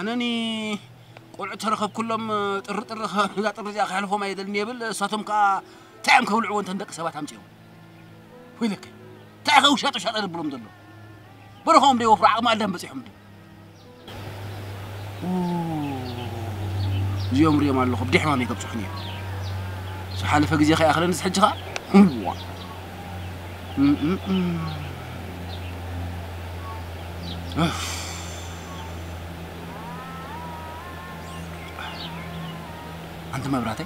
أنني قلت رخب كلهم طر لا طر زي خلفوا ما يدلني يبل صاتهم كا تعم كولعوا أنت عندك سبات همشيهم ويلك تعخوا شاطوا شاطوا يبلهم دلوا برخهم دي وفرع ما عندهم بس يحمد زيوم ريم الله خب دحنا ميكب سخنيه سحالف جزي خي آخر نس حجها أنت ما براتي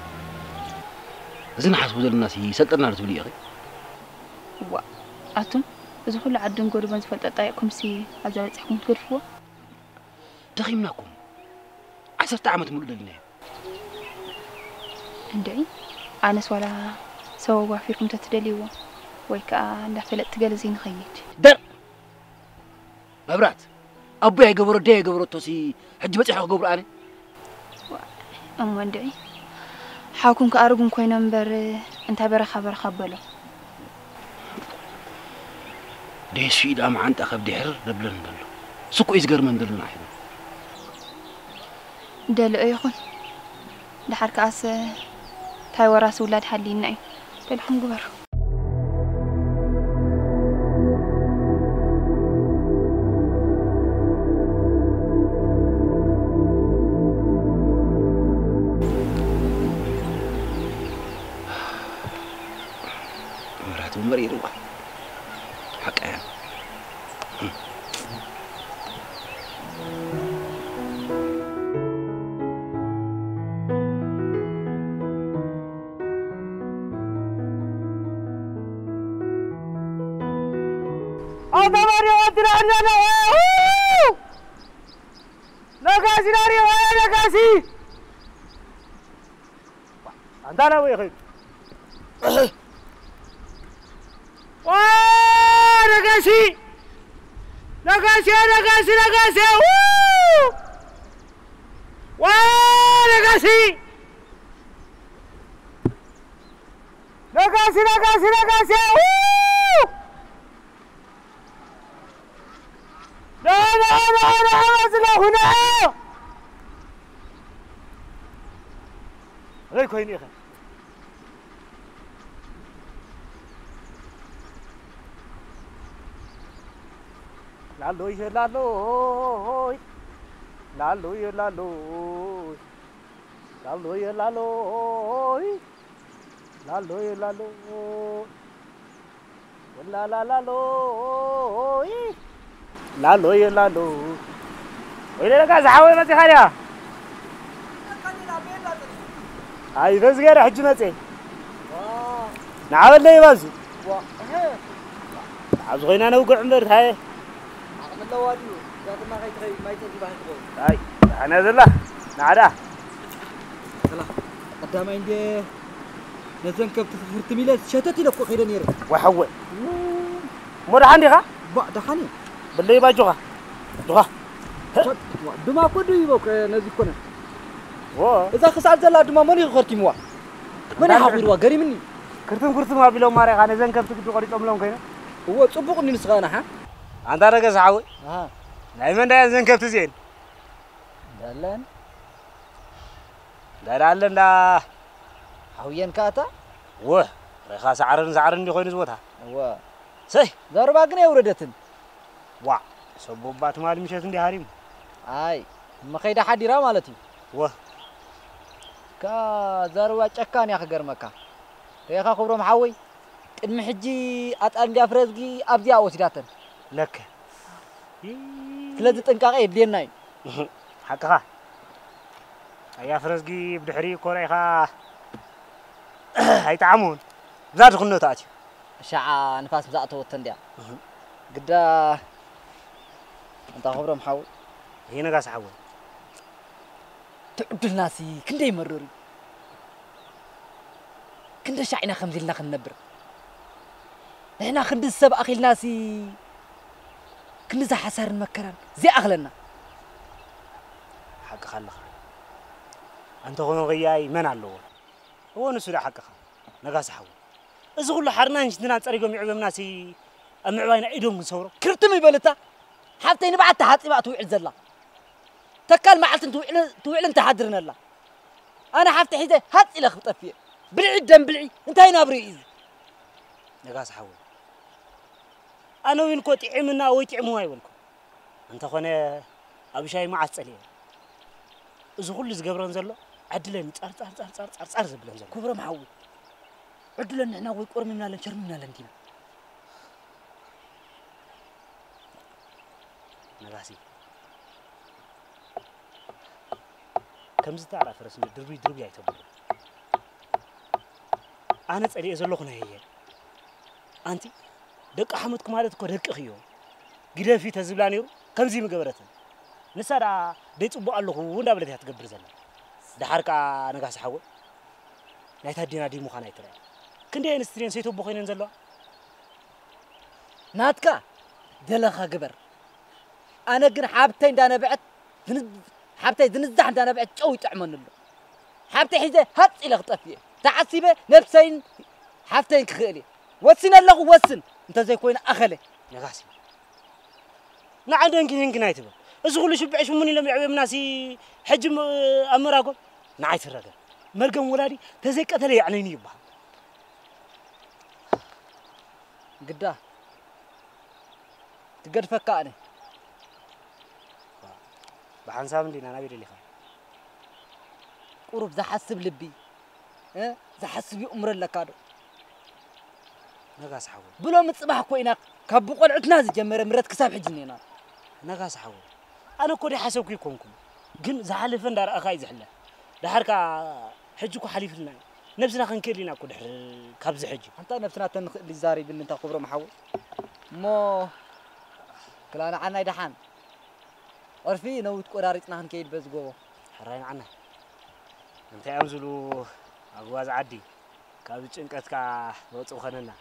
زين حسب الناس يسلطنا رتبلي يا أخي وا أتم إذا كل عدن قربان فلتطايقكم سي عزاز تحكم تقرفوا تخيمناكم 10 عامات مولد لنا عندي أنا ولا سوا فيكم تتدليوا ويكا ندفلت تجلسين خيج در مبرات أبوي يقبرو ده يقبرو توسي حج بتحق قبر أنا أم عندي حاكم كأرجون كوي نمبر أنت برخ بلو ده شيء ده ما عند أخذ دحر ربلن دلو سكو إيش من دلنا إحنا دلو أيخون دحر كأس تاي وراس ولاد حلينا دلهم قبر مريض روح حقا عندنا ويخي نقاسي لا هنا غير كوين يا اخي لالوي لالوي لالوي لالوي لالوي لالوي لالوي لالوي ولا لا لالوي لالوي لالوي وين لك زحوي ما تخاليا هاي بس غير حجنا تي نعمل لي بس عزغينا نوقع عمرت هاي اللواديو ذاك ما غيتغي ما يتجي باه تقول هاي انا زلا نعدا يلا قدام عندي نزن كبت فرت ميلاد شتتي لك خير نير وحوي مر عندي غا با دخاني بالله باجوها دوها دما كودو يبوك نزي كنا وا اذا خسال زلا دما ماني خرتي موا من حاضر وغري مني كرتم ما بيلو ماري غا نزن كبت قدو قريطم لهم كاين هو صبقني نسغانا ها انت رجع زعوي ها نايمن دا نزن كبت زين دالن دالن لا حويان كاتا واه رخا سعرن دي خوين زوتها وا سي زربا كن يوردتن وا سبوبات مال مشيت اندي هاريم اي ما خيدا حديرا مالتي واه كا زروا چكان يا خغرمكا ريخا خبرم حوي قدم حجي اطال دي افرزغي ابزيا وسداتن لك ስለዚህ ጥንቃቄ ይደናይ حقها يا فرزقي بدحري كوريخا هاي تعمون زاد خنو تاتي شعا نفاس بزاته وتنديا قد انت خبرم حاول هنا قاس حول تعبد الناسي كندي مروري كند شعينا خمزلنا خنبر هنا خند السب اخي الناسي كنزا حسار المكران زي أغلنا حق خلخ أنت هون غياي من علوه هو نسوري حق خل نقاس حول إذا كل حرنا نجدنا طريقهم يعلم ناسي أمعوينا إيدهم نصوروا كرتم يبلتا حتى ينبعت حتى يبعتوا يعز الله تكال معلت توعلن تحضرنا الله أنا حفت حيزة هات إلى خطفيه بلعي الدم بلعي أنت هنا بريز نقاس حول أنا وين كنت عمنا ويتعموا هاي ولكم أنت خنا أبي شيء ما عسليه إذا كل زجبران زلوا عدلن صار زبلن زلوا كبر معود عدلن إحنا ويقر منا لنشر منا لندينا نقاسي كم زتعرف رسم دربي يعتبر أنا تسألي إذا لقنا هي أنت دق أحمد كمالت كردك خيو قدام في تزبلانيو كم زي مقبرته نسارا ديت أبو الله ونا بلده هتقبر زلنا ده حركة نقاس حول لا تهدينا دي مخانة ترى كندي إنسترين سيتو بخين نزلوا ناتكا دلخا قبر أنا قن حابتين دانا بعت حابتين دنزح دانا بعت شوي تعمل له حابتين حيزة هات إلى خطفيه تعسيبه نفسين حابتين كخيلي وسن الله وسن أنت زي كوين أخله نقاسي نعدن يمكن نايتبه أزغل شو بعيش مني لما يعبي مناسي حجم أمراكم نعيت الرجال مرقم ولادي تزيك أتلي عليني يبها قدا تقد فكاني بحنسام دينا أنا بيري لي خا قرب زحسب لبي زحسب يأمر لك هذا نقاس حول بلو متصبح كوينك كابو قلعتنا زي جمرة مرات كساب حجنينا نقاس حول أنا كودي حسوك يكونكم جن زحلف دار أخاي زحلة ده حركة حجكوا حليف لنا نفسنا خنكر لنا كود كابز حج أنت نفسنا تنخ لزاري بين أنت خبره محول مو كلانا عنا يدحان عرفي نوت قرارتنا هنكيد بس جوا حراين عنا أنت أمزلو أغواز عدي كابز إنك كا وتصو خننا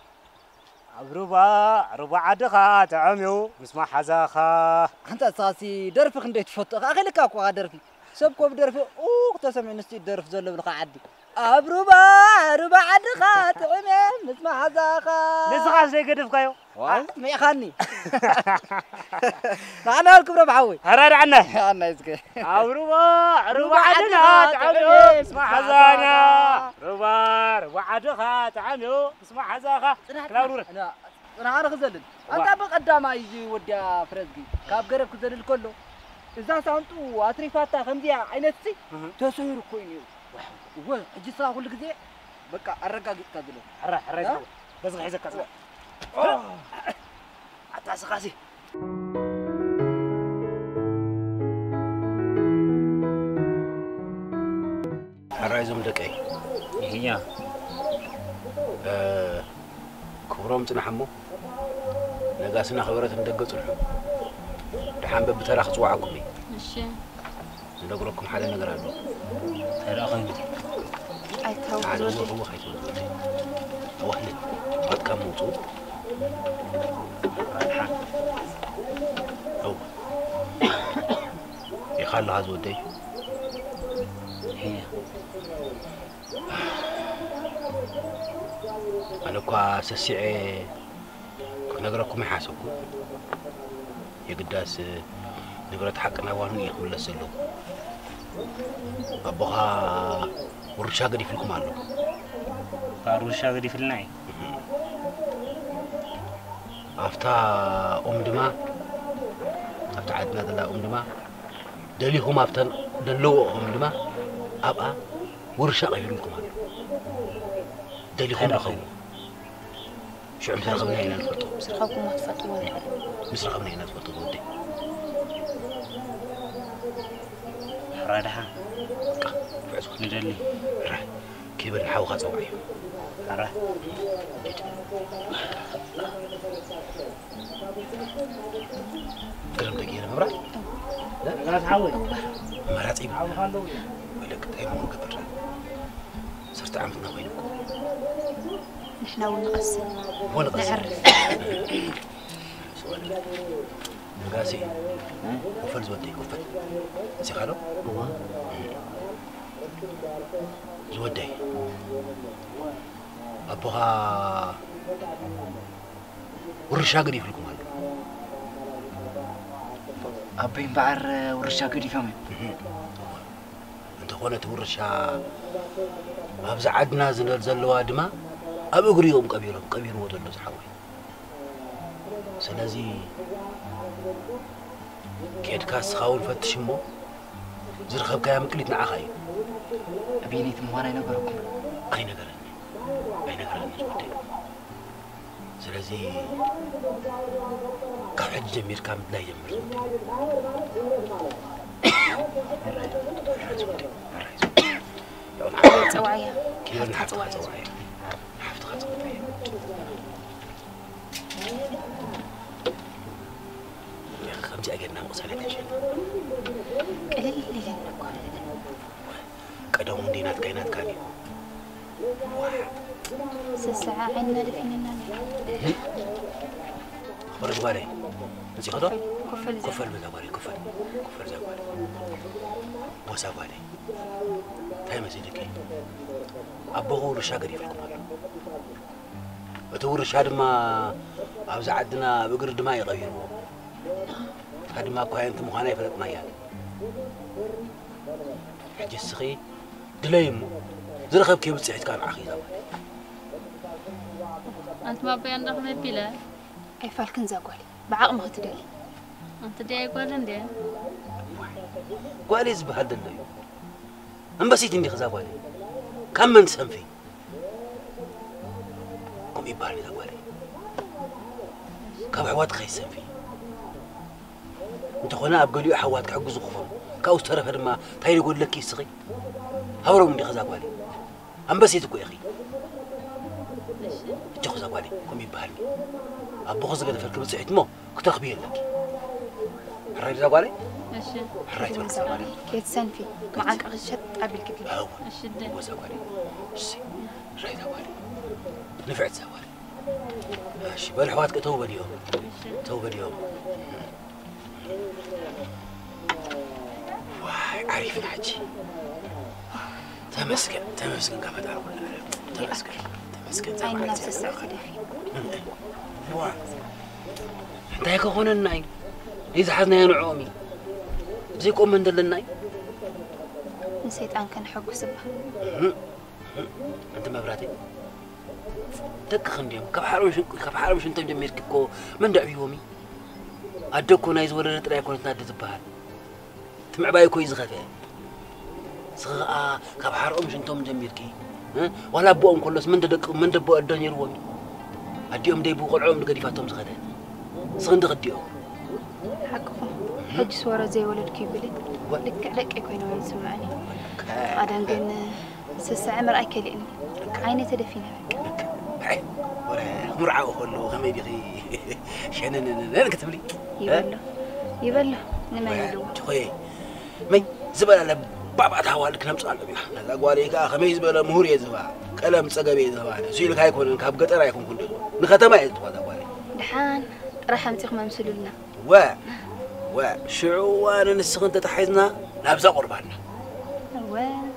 ربع عدخا تعميو مسمع حزاخا أنت أساسي درفك نديت فوت أخي لك أقوى درفي سبكو بدرفي تسمع نستي درف زل بالقا عدي ربع عدخا تعميو مسمع حزاخا نسخة زي قدف كايو ما يخاني أنا الكبر بعوي هرار عنا أنا يسكي ربع عدخا تعميو مسمع حزانا ربع عدخا تعميو مسمع حزاخا أنا خزلت أنت بقدام يجي وديا فرزقي كاب قرب كزلل كله إذا سانتو أتريفاتا خمديا عينتي تسوير كوينيو وين أجي صار كل كذي بقى أرجع جت كذلو حرا بس غيزك كذا عطاس قاسي حرا يزوم دقي هي كبرهم تنحمو نقاسنا خبرت مدقصوا دحان بتراخ صواعكم ماشي ندقركم حدا نقرالو تراخن أيتهو هو خيتو أوهن قد كان موتو أو يخلى هذا ودي هي أنا كوا سسيع نقرأكم يحاسبكم يقداس نقرأ حقنا وانو يقول لسلو أبوها ورشا قدي فيكم عنه فارورشا قدي في الناي أفتا دما أفتا عدنا دلا دما دليهم أفتا دلو دما أبقى ورشا قدي فيكم عنه دليهم أخو شو عم ترغبنا هنا نفرطو سرخبكم ما تفطوا مش رغبنا هنا نفرطو ودي حرادها فعزو ندلي راح كيبر نحاو خاصة وعيو حرا قرم دقيقة مبرا لا تحاول مرات عيب ولك تعيب مو قبر صرت عمتنا وينكم نحن ونقص نعرف سؤال نقاسي وفل زودي وفل سيخالو زودي أبوها ورشا قدي في الكمال أبين بعر ورشا قدي فهمي أنت خونة ورشا أبز عدنا زلوا دما أبو قريهم كبير ودلو زحوي سلازي كيد كاس خاول فتشمو زرخب كيا مكليت نعاخي أبيني تموانا ينقركم أي نقرني جودي سلازي كم حد جميل كم لا يجمل جودي صوايا كيف نحط صوايا حفظ صوايا يا خمسة أجرنا مقصلة تجي قليل لنكو قدوم دينات كائنات كاني ساعة عنا لفيننا خبر زوالي نسي خطو كفل بزوالي كفل زوالي وسوالي هاي مزيدك أبغى ورشة قريب لكم أتور الشهاد ما أبز عدنا بقر دماء يغيروا هاد ما كوين أنت مخانة يفلتنا يعني حجي السخي دليمو زرخب كيف بتصيح كان أخي زوالي أنت ما بين رقم بلا أي فالكن زاقولي بعقم هتدلي أنت دي يقول عندي قالي زبه هذا اللي أم بسيت إني خزاقولي كم من سنفي قوم يبالي زاقولي كم حوات خي سنفي أنت خونا أبقولي حوات كحجز خفهم كأوس ترى فرما تايل يقول لك يسقي هورو مني خزاقولي أم بسيت كوي أخي أنت خزاقولي قوم يبالي أبو خزق هذا فرق بسيط مو كتخبيه لك حريت زاقولي ماشي حريت بس زاقولي كيف سنفي معك أغشت قبل كده هو الشدة هو زاقولي شي حريت زاقولي نفعت زاقولي ماشي بالحوات توبة اليوم توبة اليوم واي عارف الحجي تمسكن قامت على كل تمسكن عين نفس الساعة تدفي واي انت هيك هون الناي إذا حزنا يا نعومي زي قوم من دل الناي نسيت أن كان حق سبه أنت مبراتي دق خنديم كيف حالهم أنت مجمير كيكو من دعوي يومي أدكو نايز ولا نترى يكون تنادي تبهال تمع باي كويس خفيف صغاء كيف حالهم أنت مجمير كي ولا بوهم كلش من دبوا الدنيا يرومي أديهم ديبو قلعهم لقديفاتهم زغدا صغند غديهم حقهم حج صورة زي ولد كيبلي لك يكونوا يسمعني عادن قلنا ساعة مرأي كليني عيني تدفينا بك ولا مرعى وخلو غميدي خي شنن لا كتب لي يبلو نما يلو خوي مي زبل على بابا تحوالك نمص على بينا لا قوالي كا خميس بلا مهور يزبا قلم صقبي يزبا سيلك هيكون كاب قطر هيكون كندو نختما يزبا قوالي دحان راح امتيق ممسلولنا شعوانا نسخن تتحيزنا نابزا قرباننا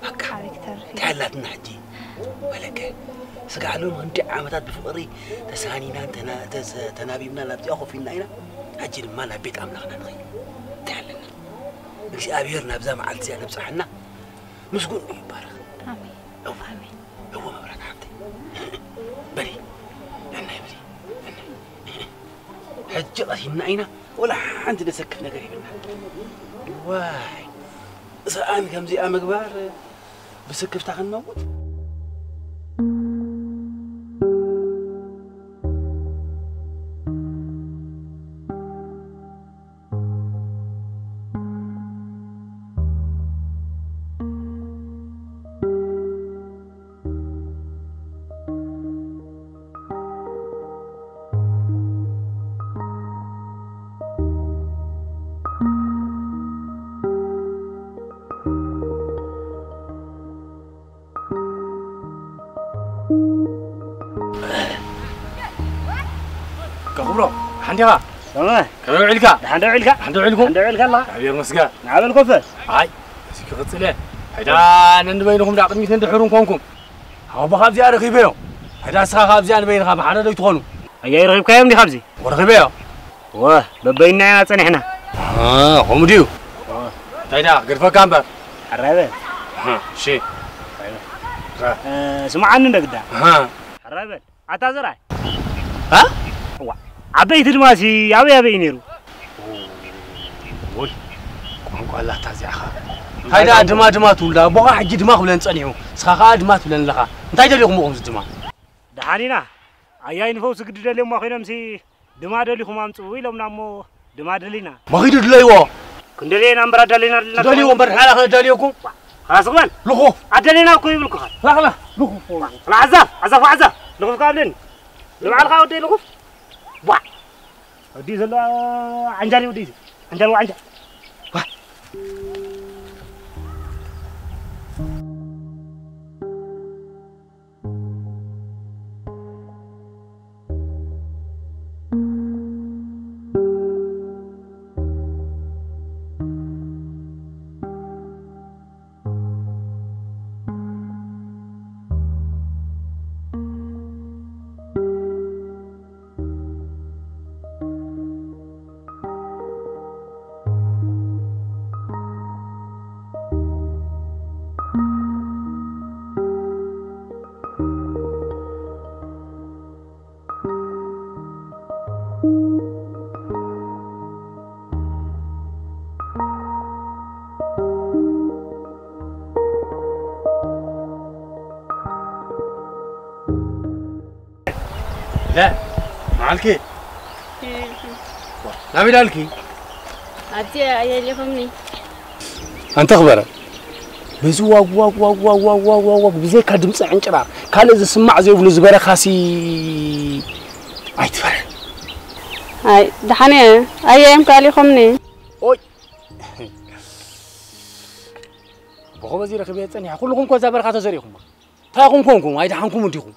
حبك تعرفي تعلاتنا حجي ولك سقعلون هندي عامتات بفقري تسانينا تنابيبنا لابزي أخو فينا هنا حجي لما نبيت أملغنا نغي تعلنا نكسي أبير نابزا معال زي نبصحنا مسقون يبارك آمين آمين هو مبرات حمدي بلي لنا يبلي حجي الله يمنا عينا ولا عندي نسكفنا قريبنا واي سأنا كم زي أمكبار بسكف تاخن موت كخبرة حنديها تمام كانوا عليك حندو عليك الله عبير مسكا نعمل كفر هاي سيك قتله هيدا نندبينكم داقمي تندحرون كونكم هاو بخاب زي رخيبيو هيدا سخا خاب زي بين خاب حدا دو تخونوا اي رخيب كايم دي خبزي ورخيبيو واه ببينا صنحنا قومديو تايدا قرفة كامبر حرابة شي سمعني نقدا حرابة عتازراي ها عبيت الماسي أبي نيرو وي قال الله تازيخا هيدا دما تولا بقى حجي دما بلن صنيعو سخا دما تبلن لخا انت دليكم دما دحانينا أيا نفوس قد دلي ما خينا مسي دما دليكم أمسو ويلهم نامو دما دلينا ما خيدو دليو كندلينا أمبرا دلينا دليو أمبر حالا دليوكم خلاص قبل لخو عدلينا كوي بالكم لا لخو لا عزف لخو قابلين لو على الخاوة دي لخو وا ودي زلا عنجالي ودي عنجال وعنجال لا معلكي لا بدالكي أتي أيا لكمني أنت خبره بزو واق بزي كدمص عنجرار كاله ز سمع زي بلو زبره خاسي ايتفر هاي دحاني أيا يم كالي خمني اوي بخو بزير خبيه صنيع كلكم كو زبر خاطر زريكم تاكم كونكم اي دحانكم نديكم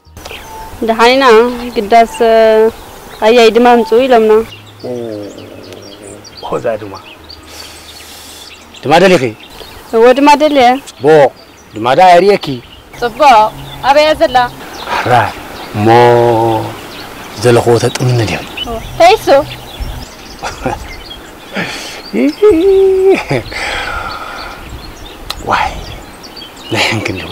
دحانينا قداس أيا يدمام سوي لمنا بخو زادما دليكي هو دما دلي بو دما دا يريكي صبا أبي أزلا را مو زلخو تطمن دي هيسو واي لا يمكن له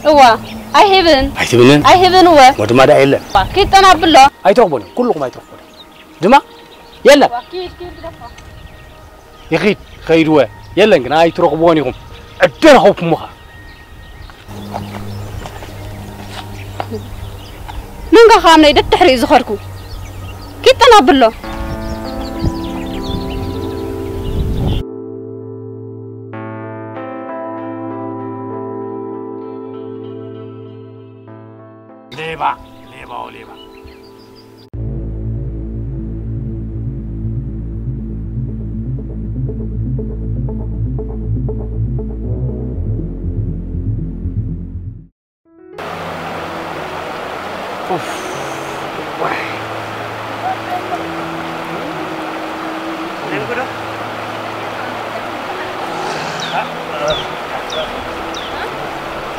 هو أيهبن هو ودما دا يلا كيت أنا بالله ايتقبل كلكم ايتقبل دما يلا كيف دفع يخيد خيروا يلا كنا ايترقبونيكم ادنا خوف مخا من خامني دت تحري زخركو كيت أنا بالله ليبا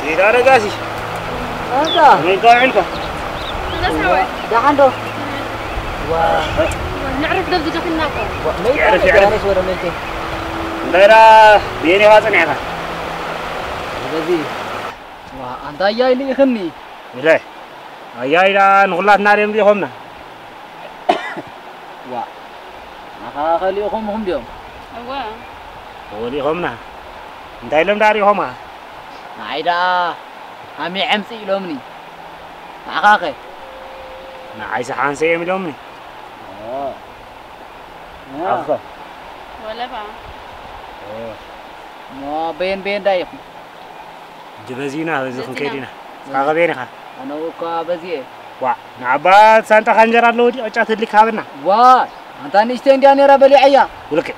إذا رجاسي هذا من قاعدك ده عنده نعرف دبز دخلناك يعرف ولا ملتي دايرة بيني واسن يا الذي وأنت جاي لي خني لا أيا إذا نقولات نارين دي همنا خلي هم ديهم هو ودي همنا دايلم داري هما عيدا همي عمسي لومني عقاقي عايز حانسي مليومني عفوا ولا بقى ما بين دايق جبزينا بزخن كيدينا كاغبينها أنا وكا بزيه وا نعبات سانتا خنجر الله ودي أجات اللي كابنا وا أنت نيشتين دي أنا ربلي عيا ولك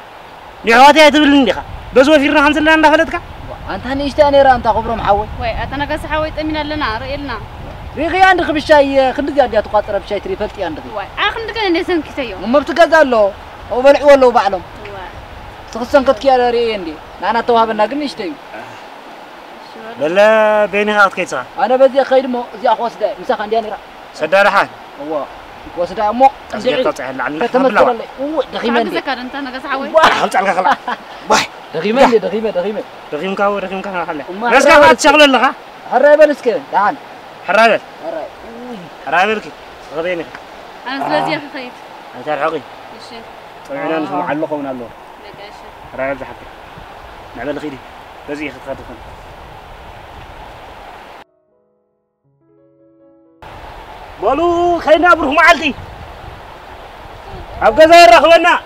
نعواتي هتبلن ديها بزو فيرنا حنزل لنا فلتك أنت نيشتين را أنت خبره محول وي أتنا قص حويت أمين لنا رئيلنا ريغي عندك بالشاي خلي دي أدي تقاطر بشاي تريفلتي عندك وي آخر كان نسن كتيو ما بتقزل له هو بلع ولا بعلم تخصن كتكي على ريندي أنا توهبنا قل نيشتين بلا بيني هات كيسا أنا بزي خير مو زي أخوص ده مسخ عندي أنا سدار حال هو وسدا أمو أزجت تعال عن كتمثل لي دخيمة حق ذكر أنت أنا قصعوي حلت على خلا واي دخيمة دقيم كان حلا بس كان تشغل لها حرابة نسكن تعال حرابة لك غبينك أنا سلازي أخي خيط أنت الحقي إيش طبعا أنا معلقة من الله لك إيش حرابة حقي نعمل خيري لازم ياخذ خاطركم مالو خلينا بروح معلتي أبقى زي الرخونا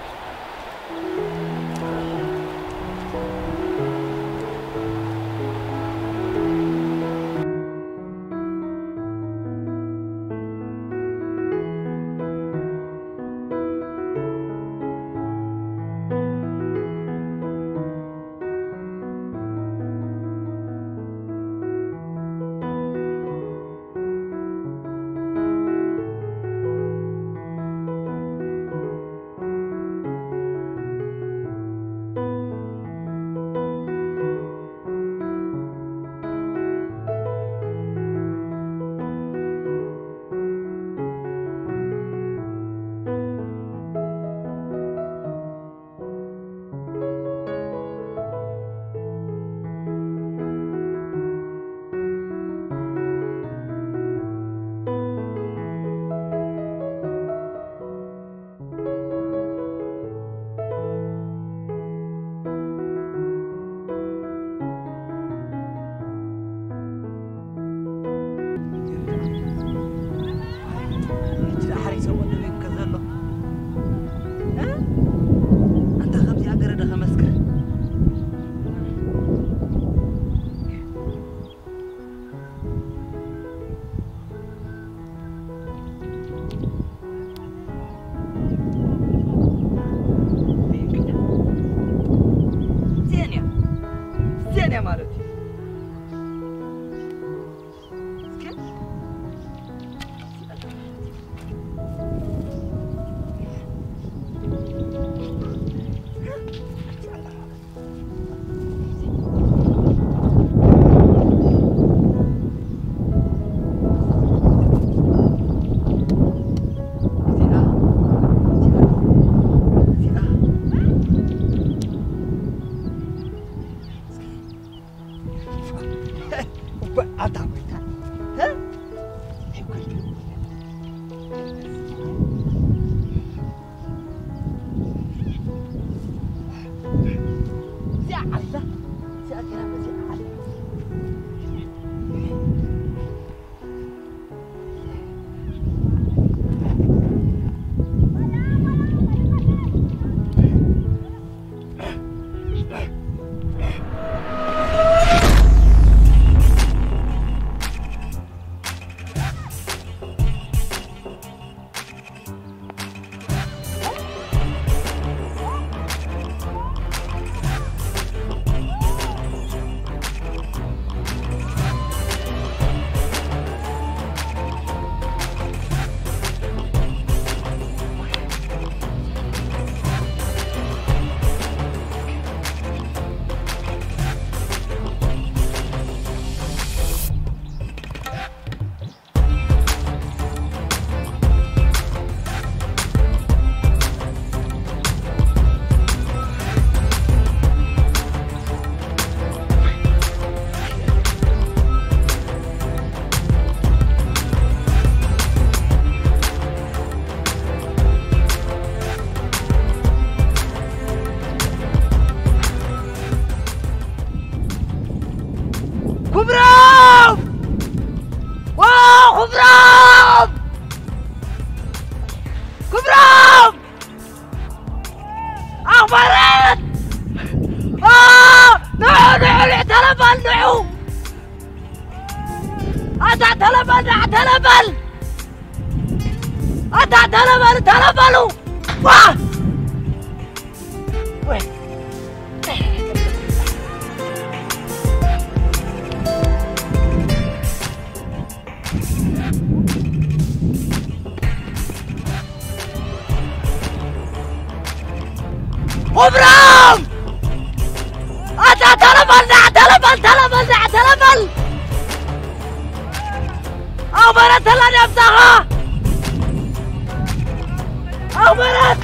أخبرت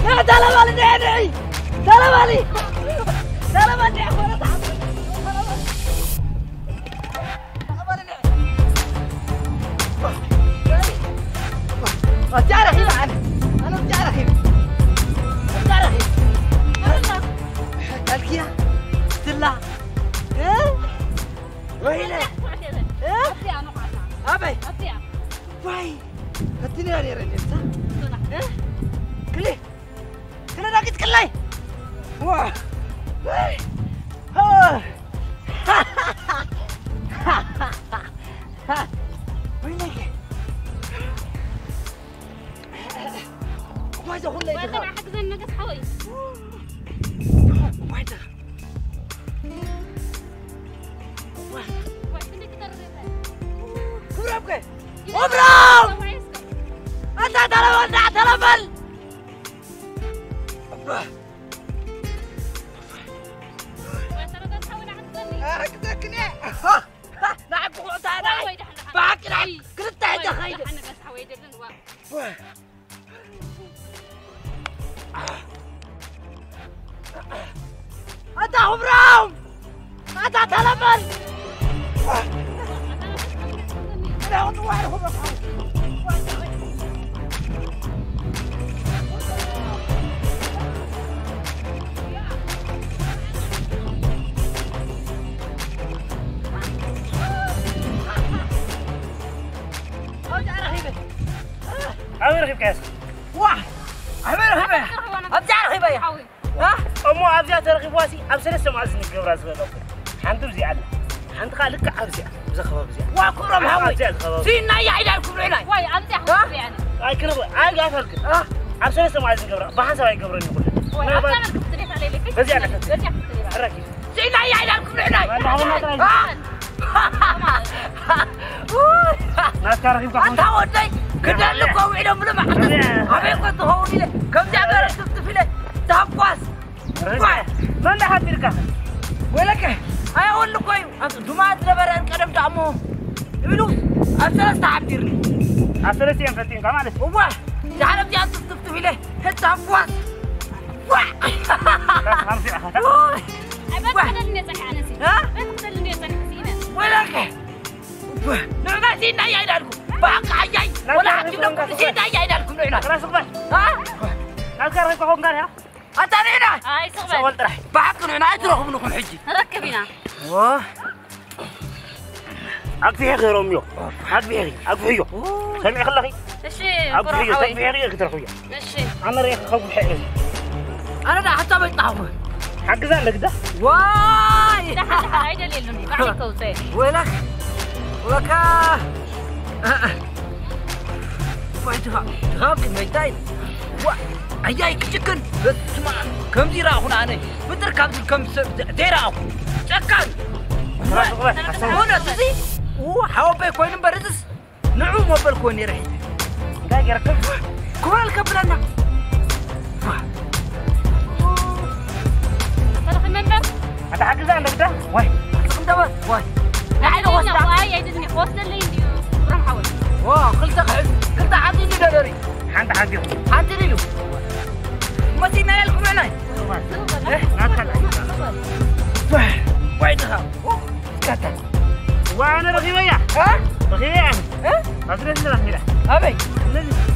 يا تلمالي نعني تلمالي تلمالي أخبرت تعرفي معنا أنا بتعرفي بتعرفي تلكيا تلا ويلة أبي واي هتني على رجل صح كلي كلي راكت كلي واه وينك وايد أقول لك وانا حق زي النقص حوي وايد كبرابك كبراب أنت تلفل تلفل أكتكني نعم قوتها نعم باك نعم كنت عيد خير أنت كبراب أنت تلفل أنا أقول واحد هو عامل رخيب كاس واحد عامل رخيب أبجع رخيب يا ها أمو أبجع ترخيب واسي أبسل سمع زين الجبر أزغل حنت بزيادة حنت خالك أبزع بزخبة بزيادة وكبر محوي سينا يا عيال كبر عيني واي أبزع خبر يعني أي كربو أي قافلك أبسل سمع زين الجبر بحث هاي جبرني كله واي أبزع كتريف عليه لك بزيادة برجع كتريف حركي سينا يا عيال كبر عيني ناس كارخيب كحول أنت ودي كده لك وعينه من محمد أبيك تهوني له كم جابر تفتح له تهقص من ده حد يركح ولك أي أقول لك أيوة جماعة لبران كلام دعمهم يقولوا أبسل تعبيرني أبسل سيم فتين كمان هو تعال بدي تفتح له تهقص خمسة أبغى أخذني صح أنا سي ها أخذني صح سينا ولك نعم سينا يا عيالكم باق عياي ولا عندنا سينا يا عيالكم نعم خلاص صباح ها ناس كارخيب كحول قال يا أتاني هنا هاي صغبة سوالت راح باق نعم أتروح منكم حجي ركبينا واه أكفي غيرهم يو أكفي أكفي سمع خلقي ماشي أكفي أكفي غير كتر خويا ماشي أنا ريح خوف حقي أنا ده حتى بيطلعوا حق ذلك ده واي ده هاي دليلني بعد كوسه ولك واي تغاب الميتين أياي كشكن بس ما كم ديرا هنا أنا بدر كم ديرا شكن هنا تزي حوابي كوين برزس نعوم وبل كوين يرحي لا يركب كوال كبرنا ترى في المنبر هذا حق ذلك ده واي واي أنا واي يدني خوص اللي برام حول واه قلت عندي دلوري حنت حقي عندي له ما سينا لكم هنا وينها كتا وانا رخيبية ها رخيبية يعني ها أدري إنه رخيبة أبي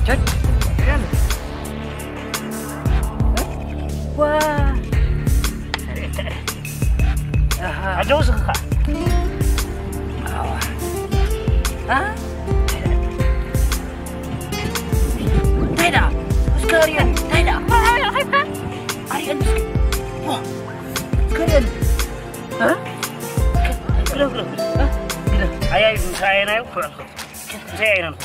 جد كم واه أجوز خا ها تيدا سكريان تيدا هاي رخيبة أريان واه سكريان ها كله أي مساعينا يوفر مساعينا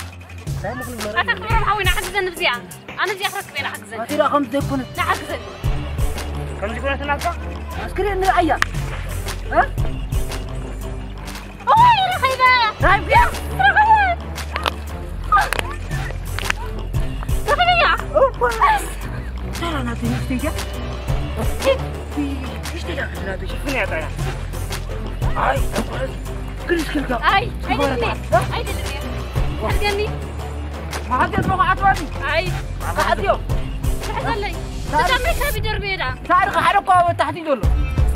أنا برام حول حجزن بزيان أنا زي أخرك حجزن ما ترى خمس دقيقة لا حجزن كم يكون هناك سكريان رأيا ها أوه رخيبة هاي بيا رخيبة رخيبة ترى أنا في نفسي إيش تلاقي هذا شوفني هذا هاي كل شكل هاي دلني هاي دلني حرقني ما حد يسمع عطواني أي قاعد يوم تحت لي تسمي كابي دربي ده تعرف حركه تحت يدول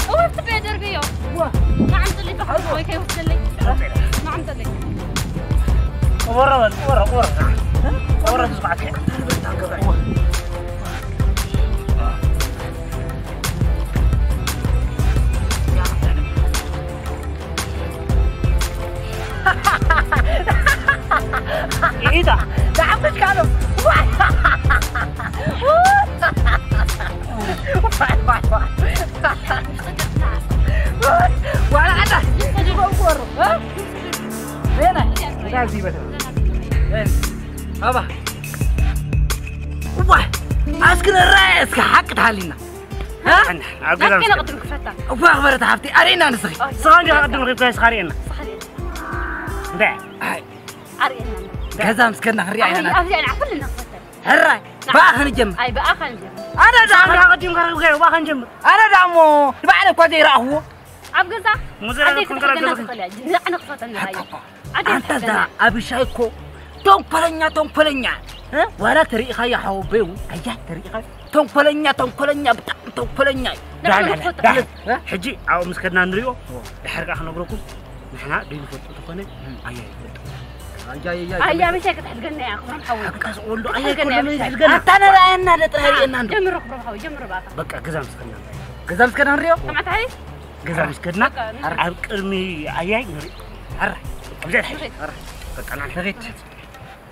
وقفت في دربي يوم ما عم تلي بحر ويكي وقفت لي ما عم تلي ورا تسمعك ايه ده؟ ده عمك كانوا وعلى عنا ها؟ هنا غازي بس ابا وبا اسكن الرئيس حق تعالينا ها؟ لكن أقدر كفتة وبا أخبرت حبتي أرينا نسخي صانجي أقدم لك كويس خارينا ده أرينا كذا مسكنا خريعة أنا عفلنا كفتة هراي بأخن الجم أي بأخن الجم أنا دعمو أقدم كارو غير واخن جنب أنا دعمو بعد كوادي راهو أبغزا مزرعة كن كارو أنا كفتة النهاية أنت دا أبي شايكو تون فلنيا ها ولا طريقة يا حوبيو أيا طريقة تون فلنيا تون فلنيا لا حجي أو مسكنا نريو الحركة إحنا نقولكم نحنا دين فوت تكونه أيا مش هيك تحلقنا يا أخو محاول أقول له أيا كل ما يحلقنا أنا رأينا لتهري إننا جمر محاول جمر بقى بقى جزام مسكنا قزام مسكنا نريو سمعت هاي جزام مسكنا أرمي أيا نري هرا أبجد حي هرا بقى أنا حريت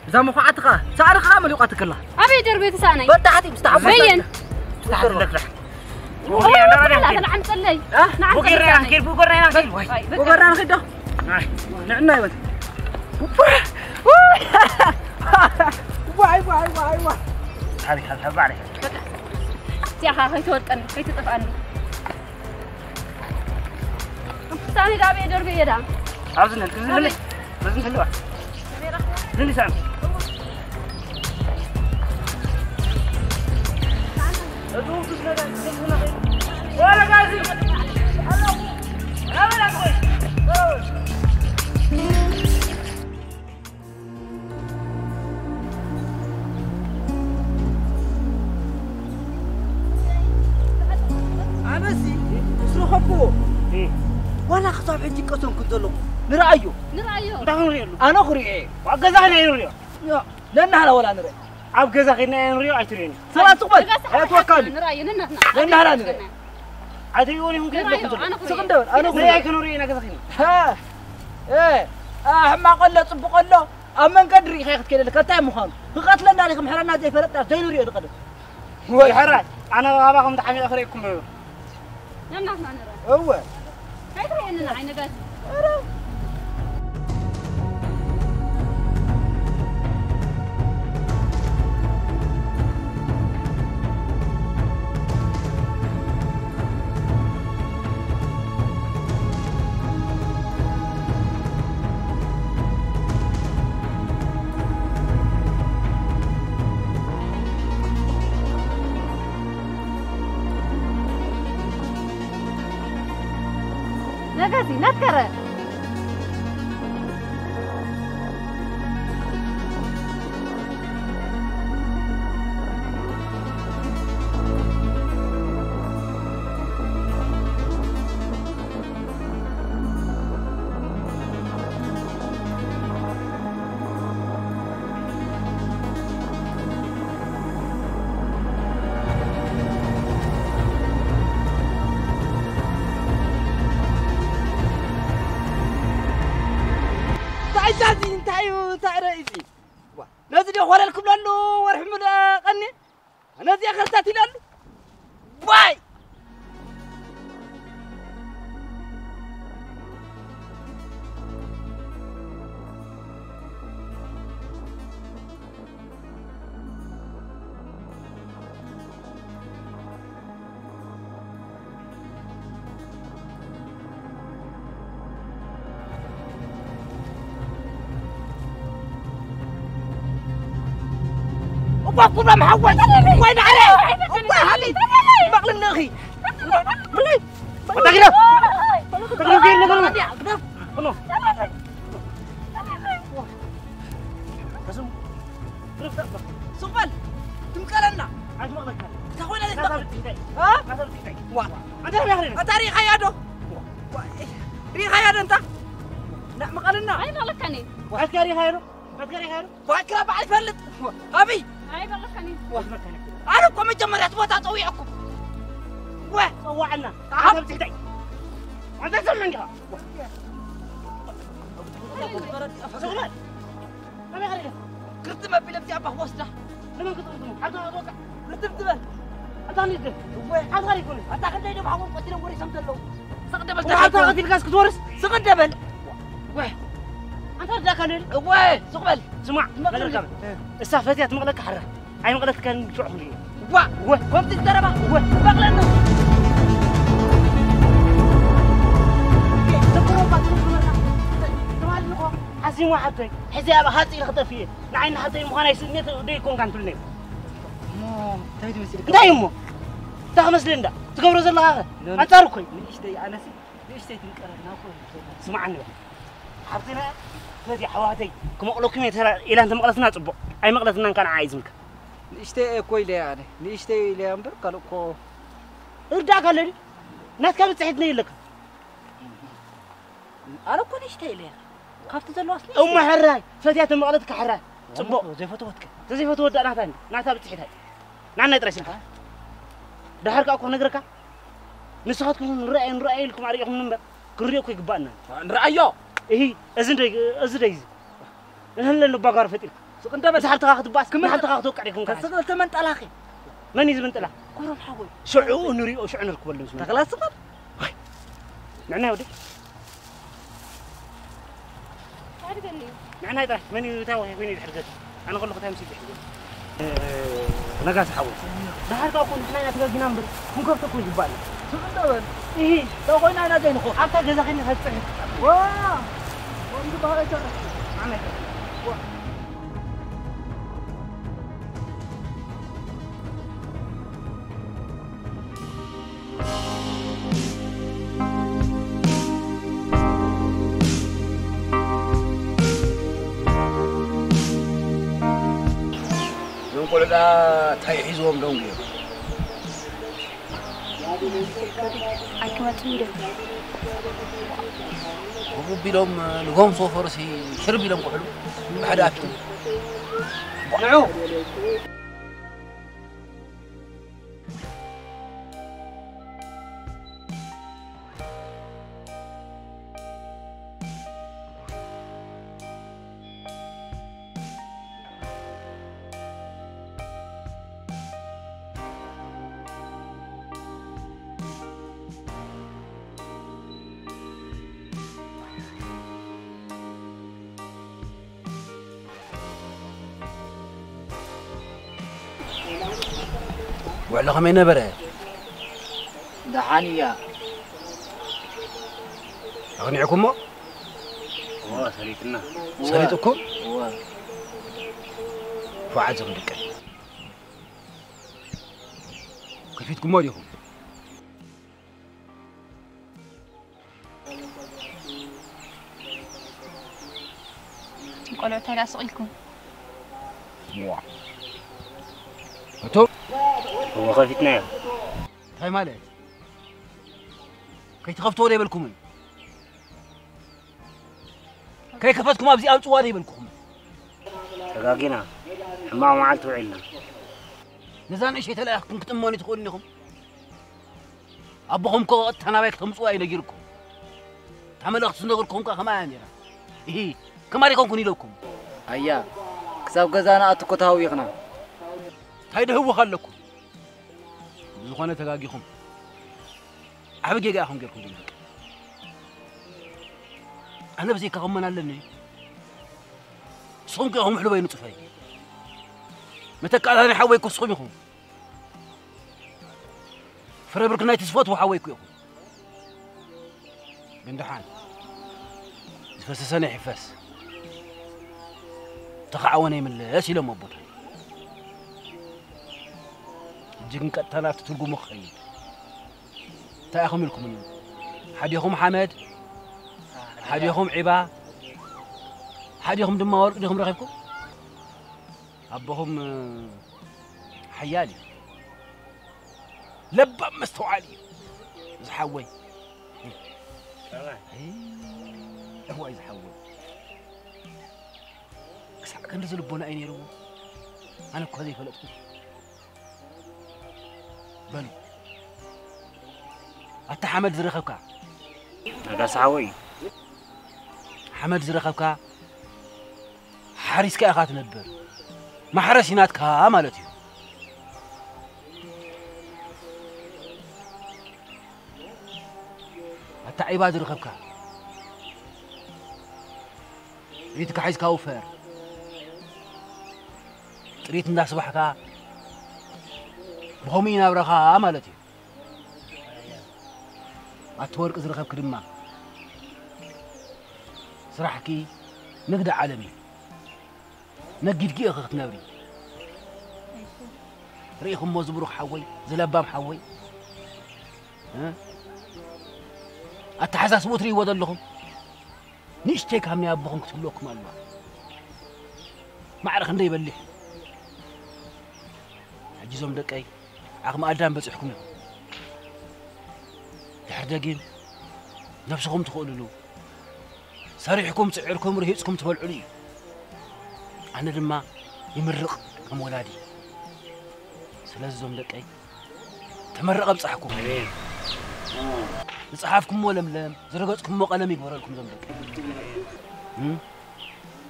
زعما فعتك سعر خامل يقاتك الله أبي دربي تساني بتحتي مستعب بين استحضر لك لح لا أنا عم تلي نعم بقرنا كيف بقرنا كيف وقرنا خده نعنا يا ولد واي هذه بعرف يا ها هاي تورقني هاي تطفعني ثاني دابي دربي يدا عاوزنا نزل لازم نحلوها نزل سام ولا غازي هلا اخوي عمسي سرخبو ايه ولا خطاب عندي قسم كنت له نرايو انا خري وغزانا ينريو يا لان هلا ولا نري عب غزانا ينريو ايترين سلا تقبل اتوكل نراي لنا لان هلا نري عديوني ممكن سكندور انا خري اي كنورينا غزانا ها ايه ما قال صبق له امن قدري خيخت كده كتاي مخان قتلنا لكم حرنا زي فرطا زي نوري قدر وي حراج انا اباكم تحمل اخريكم لنا نرى هو هاي ترى اننا عين غاز نغازي نكره عزازي انتهيوا تاع رئيسي نازل ولا لكم لانه ورحمه قني انا زي اخرتاتي لانه واي وقفوا محول وين عليه هذه بقل النخي بلي تقرب تقرب كيف ها ما تبتعي وا أنت يا أخي أتاري خيادو ري خياد أنت لا مقالنا هاي بلكني وعسكري خيره عسكري خيره فاكرة بعد فلت أبي هاي بلكني أنا كم جمرت بوتا طويعكم واه صوعنا ما تبتعي أنت سمعني شغلات أنا غير كنت ما بلبتي أبغى وسطه لما كنت أقول حتى أتوقع رتبتبل أنت هنيدك حد غير يقول أنت كنت يدوم حاول قتيل وري سمت له سقدبل وحتى غادي الكاس كتورس سقدبل واه أنت ذاك الليل واه سقبل سمع بدل كمل السافة مغلق حرة أي مغلق كان شو حولي واه قمت الدربة واه بغلنا حسين واحد حسين أبغى هاتي الخطة فيه نعين حتى مخانا يسني تديكون كان تلني مو تايد مسير دايمو تخمس لندا تقبرز الله أنت أركوي ليش تي أنا سي ليش تي تنكر ناكل سمعني حطينا فدي حواتي كم أقول لكم ترى إلى أنت مقلتنا تبو أي مقلتنا كان عايزك ليش تي كوي لي يعني ليش تي لي أمبر قالوا كو ارجع قال لي ناس كانت تساعدني لك أنا كو ليش تي لي خفت تلوصني أم حراي فديات مقلتك حراي تبو زي فتوتك زي فتوى أنا ثاني ناس بتساعد هاي نعنا يترسل دهرك أكو نقرك نسخاتكم رأي لكم عليكم نمبر كريوك يقبلنا رأيو إيه أزندي هلا نبغى فتيل سكنت بس حتى تاخذ باس كم حتى تاخذ توقع عليكم كاس كسرت من طلاقي من يزمن طلاق كورم حاول شعو نريو شعو نركب ولا اسمه تغلا سقط نعنا ودي تعرفني نعنا هذا من يتاوه من يحرقك أنا أقول لك تمشي بحاجة نقاس حاول دهرك أكو نحن نتلاقي نمبر ممكن تكون جبالي سكنت بس إيه لو قلنا أنا زين خو حتى جزاك خير هالسنة واه وانت بقى ايش نعنا يقول لا تحيزهم دونجي أكمل تميره وقبي لهم نقوم صوفرسي شربي لهم كحلو بعد أكتب نعو وعلى خمينا برا دعانية أغنيكم ما سريتنا سريتكم هو فعزم لك كيفيتكم ما ليهم قولوا تعالى أسألكم أنتم هو خفتنا هاي مالك كي تخفتوا لي بالكم كي كفتكم أبزي أمسوا لي بالكم تلاقينا ما معلت وعلنا نزان إيش يتلاقيكم كتموني تقولنيكم أبوهم كو أنا بيك تمسوا أي نجيركم تعمل أخص نقولكم كمان يا إيه كمان يكون كوني لكم هيا كسب جزانا أتوقع تهويقنا هيدا هو خلكم زخانة تلاقيكم أحب جاهم جيركم جنبك أنا بزيك هم نالني صوم كهم حلوين وتفاي متى قال أنا حويكم صومهم فربرك نايت صفات وحويكم بندحان بس سنة حفاس تخعوني من لاس إلى مبود جن كتنافت تلقوا مخي تأخم لكم حديهم حمد حديهم عبا حديهم دمار حديهم رغبكم أبوهم حيالي لبا مستوعالي زحوي هو يزحوي كسع كان نزل بونا عيني رو أنا كذي فلتكم بلو أنت حمد زرخبك هذا سعوي حمد زرخبك حارسك أخات نبر ما حرسيناتك مالتي أنت عباد زرخبك ريتك عايز كوفر ريت الناس بحكا بهمينا برخا مالتي أتورك زرخبك دما صراحكي نقد عالمي نقد كي أخذت نبري ريخم مزبرو حوي زلبام حوي ها أتحساس وتري ودلهم نشتيك همني أبوهم كتب لكم الله ما عرف ندي بلي عجزهم دقي عقم أدام بس يحكموا يحردقين نفسكم تقولوا له صريحكم سعركم رهيبكم تبلعوا لي أنا لما يمرق كم ولادي سلازهم دقي تمرق بصحكم مصحافكم ولملم زرقتكم قلم يقبر لكم زمدك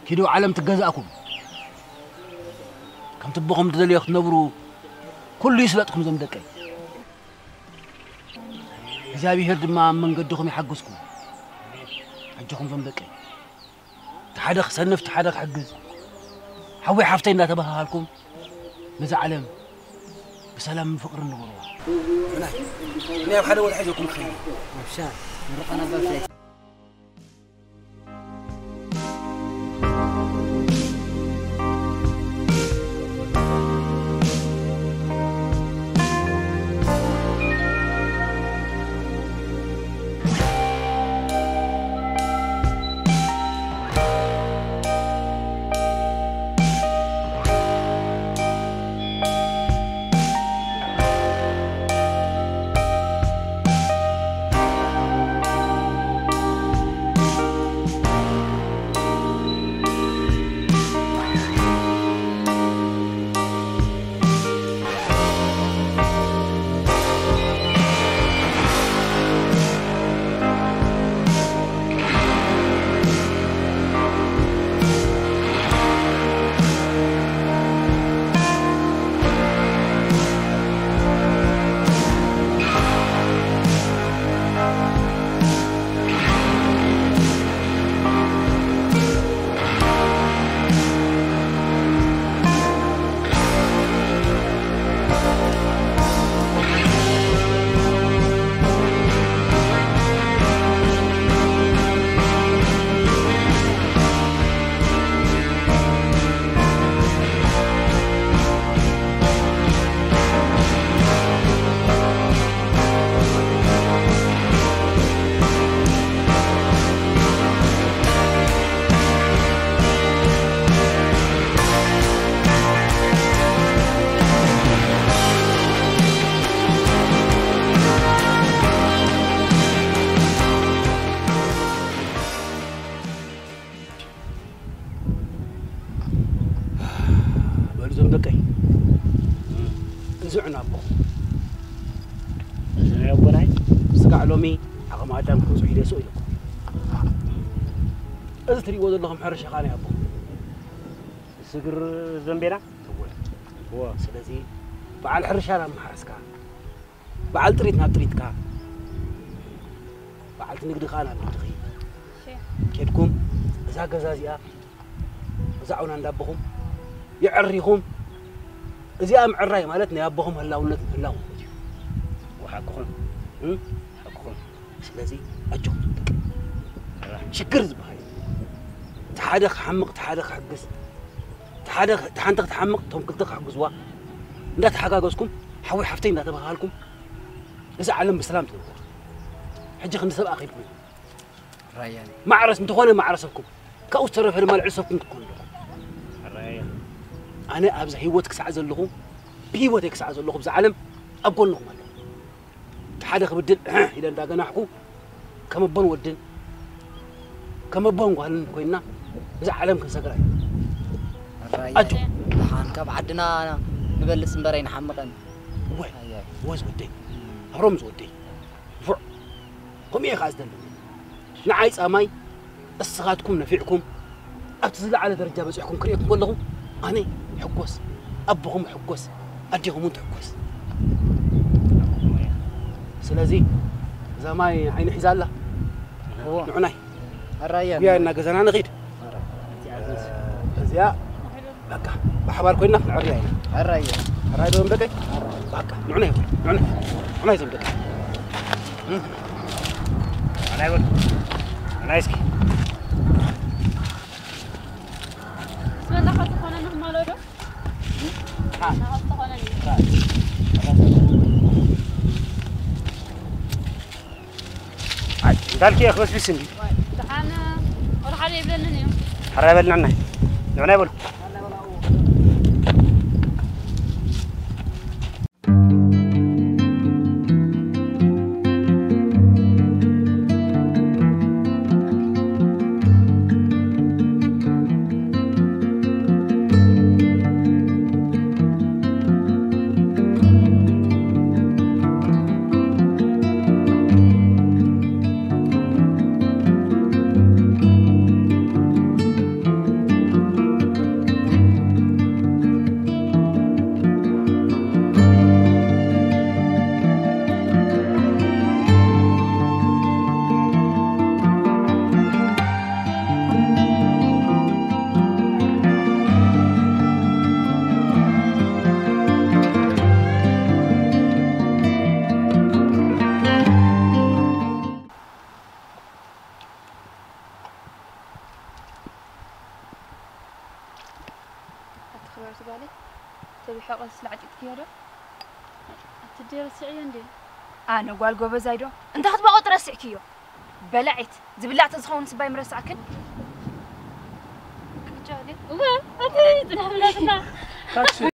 كيدو عالم تجزاكم كم تبغهم تدلي تنبروا كل يسلطكم زمدك إذا بيهرد ما من قدكم يحجزكم حجكم زمدك تحدق سنف تحدق حجز حوي حفتين لا تبها لكم نزعلم بسلام فقر النبروه أنا بحدا ولا حاجة يكون خير مشان نروح أنا بفلت زعنا أبو زعنا أبو ناي سقع لومي عقم آدم كوزو حيلي سويلكم إذا تري وذا لهم حرش خاني أبو سقر زنبينا هو سلازي بعد حرش أنا محرسك بعد تريتنا تريتك بعد نقد خانا نقدي كيدكم إذا جزازيا زعونا ندبهم يعريهم إذا أم عراي مالتنا يابهم هلاونت هلاون وحقهم حقهم سلازي أجهم شكر زباي تحادق حمق تحادق حجز تحادق تحنتق تحمق توم كنتق حجزوا لا تحققوا حوي حفتين لا تبغى لكم إذا علم بسلامة حجي خلنا سبق أخيكم ريان ما عرس متخونه ما عرسكم كأوستر في المال عرسكم تكون الريان أنا أبز هيوتك سعز اللهم بيوتك سعز اللهم زعلم أقول لهم حدا خبدل إذا أنت جناحكو كم بون ودن كم بون قالن كوينا إذا علم كنسكري أجو حان كاب عدنا نبلس مبرين حمقن وين وز ودي رمز ودي فر قم يا خازدل نعايز أماي الصغاتكم نفعكم أبتزل على درجة بسحكم كريكم والله أنا حكوس أبهم حكوس أديهم أنت حكوس سلازي زماي عين حزالة هو نعناي الرايا يا إنك زنا نغيد زيا بقى بحبار كوينا العريا الرايا الرايا دوم بقى بقى نعناي نعناي زم بقى نعناي يقول نعناي اسكي سمعنا خاصة خوانا نهم مالورو خاصة خوانا دالك يا أخوة بسندي دحانا ولا حدا يبلنا اليوم حرا يبلنا عنه نعناي يقول تبي حقل سلعة كيادو تدير السعي عندي أنا قال جوبا زايدو أنت هتبقى قطر السعكيو بلعت زبلعت تزخون سباي مرسعكن جالي وما أنت تنحب